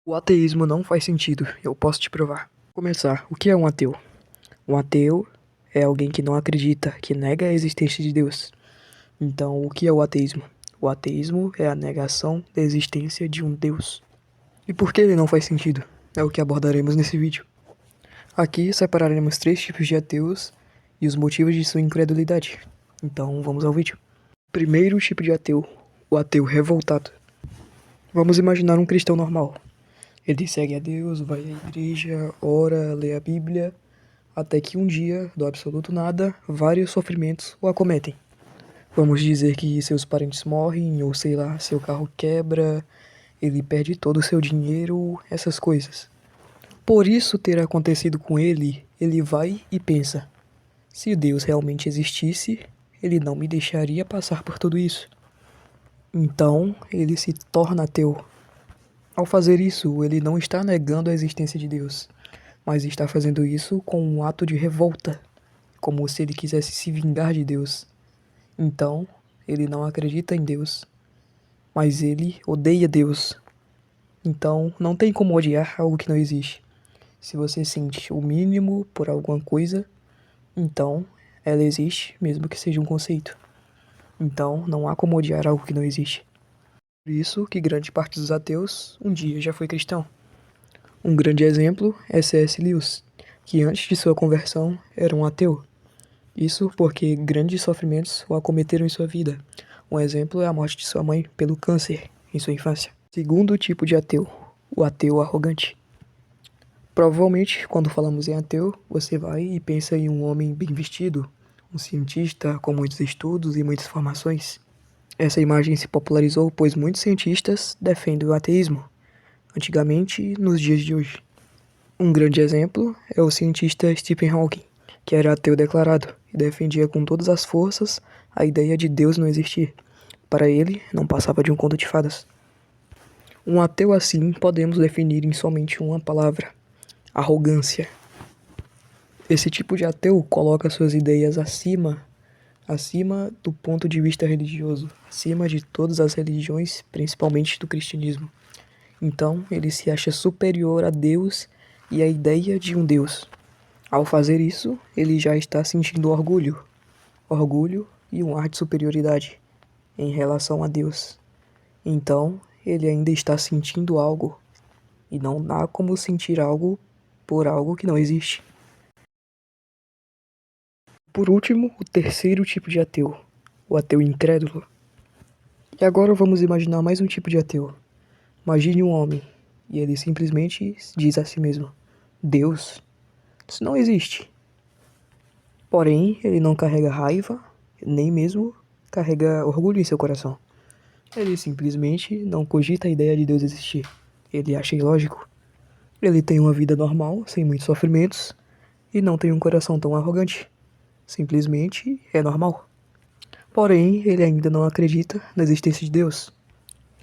O ateísmo não faz sentido, eu posso te provar. Começar, o que é um ateu? Um ateu é alguém que não acredita, que nega a existência de Deus. Então, o que é o ateísmo? O ateísmo é a negação da existência de um Deus. E por que ele não faz sentido? É o que abordaremos nesse vídeo. Aqui separaremos 3 tipos de ateus e os motivos de sua incredulidade. Então, vamos ao vídeo. Primeiro tipo de ateu, o ateu revoltado. Vamos imaginar um cristão normal. Ele segue a Deus, vai à igreja, ora, lê a Bíblia, até que um dia, do absoluto nada, vários sofrimentos o acometem. Vamos dizer que seus parentes morrem, ou sei lá, seu carro quebra, ele perde todo o seu dinheiro, essas coisas. Por isso ter acontecido com ele, ele vai e pensa: se Deus realmente existisse, ele não me deixaria passar por tudo isso. Então, ele se torna ateu. Ao fazer isso, ele não está negando a existência de Deus, mas está fazendo isso com um ato de revolta, como se ele quisesse se vingar de Deus. Então, ele não acredita em Deus, mas ele odeia Deus. Então, não tem como odiar algo que não existe. Se você sente o mínimo por alguma coisa, então ela existe, mesmo que seja um conceito. Então, não há como odiar algo que não existe. Por isso que grande parte dos ateus um dia já foi cristão. Um grande exemplo é C.S. Lewis, que antes de sua conversão era um ateu. Isso porque grandes sofrimentos o acometeram em sua vida. Um exemplo é a morte de sua mãe pelo câncer em sua infância. Segundo tipo de ateu, o ateu arrogante. Provavelmente, quando falamos em ateu, você vai e pensa em um homem bem vestido, um cientista com muitos estudos e muitas formações. Essa imagem se popularizou pois muitos cientistas defendem o ateísmo, antigamente nos dias de hoje. Um grande exemplo é o cientista Stephen Hawking, que era ateu declarado e defendia com todas as forças a ideia de Deus não existir. Para ele, não passava de um conto de fadas. Um ateu assim podemos definir em somente uma palavra: arrogância. Esse tipo de ateu coloca suas ideias acima do ponto de vista religioso, acima de todas as religiões, principalmente do cristianismo. Então, ele se acha superior a Deus e à ideia de um Deus. Ao fazer isso, ele já está sentindo orgulho e um ar de superioridade em relação a Deus. Então, ele ainda está sentindo algo, e não há como sentir algo por algo que não existe. Por último, o terceiro tipo de ateu, o ateu incrédulo. E agora vamos imaginar mais um tipo de ateu. Imagine um homem, e ele simplesmente diz a si mesmo: Deus, isso não existe. Porém, ele não carrega raiva, nem mesmo carrega orgulho em seu coração. Ele simplesmente não cogita a ideia de Deus existir. Ele acha ilógico. Ele tem uma vida normal, sem muitos sofrimentos, e não tem um coração tão arrogante. Simplesmente é normal. Porém, ele ainda não acredita na existência de Deus.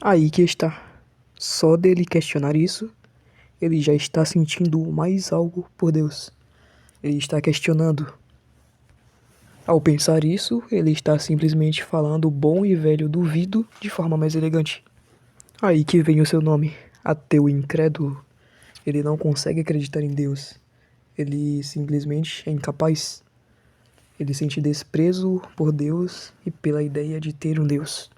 Aí que está. Só dele questionar isso, ele já está sentindo mais algo por Deus. Ele está questionando. Ao pensar isso, ele está simplesmente falando o bom e velho duvido de forma mais elegante. Aí que vem o seu nome, ateu incrédulo. Ele não consegue acreditar em Deus. Ele simplesmente é incapaz. Ele sente desprezo por Deus e pela ideia de ter um Deus.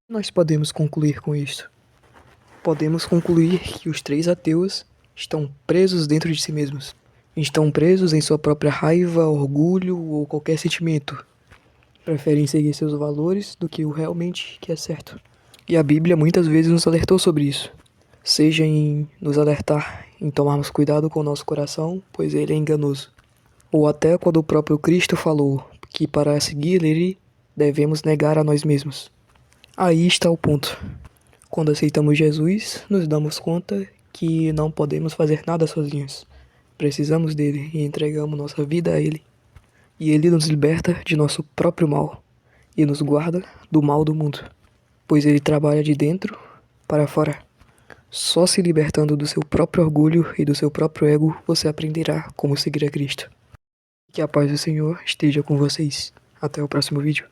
Nós podemos concluir com isso. Podemos concluir que os 3 ateus estão presos dentro de si mesmos. Estão presos em sua própria raiva, orgulho ou qualquer sentimento. Preferem seguir seus valores do que o realmente que é certo. E a Bíblia muitas vezes nos alertou sobre isso. Seja em nos alertar em tomarmos cuidado com o nosso coração, pois ele é enganoso. Ou até quando o próprio Cristo falou que para seguir ele devemos negar a nós mesmos. Aí está o ponto. Quando aceitamos Jesus, nos damos conta que não podemos fazer nada sozinhos. Precisamos dele e entregamos nossa vida a ele. E ele nos liberta de nosso próprio mal e nos guarda do mal do mundo, pois ele trabalha de dentro para fora. Só se libertando do seu próprio orgulho e do seu próprio ego, você aprenderá como seguir a Cristo. Que a paz do Senhor esteja com vocês. Até o próximo vídeo.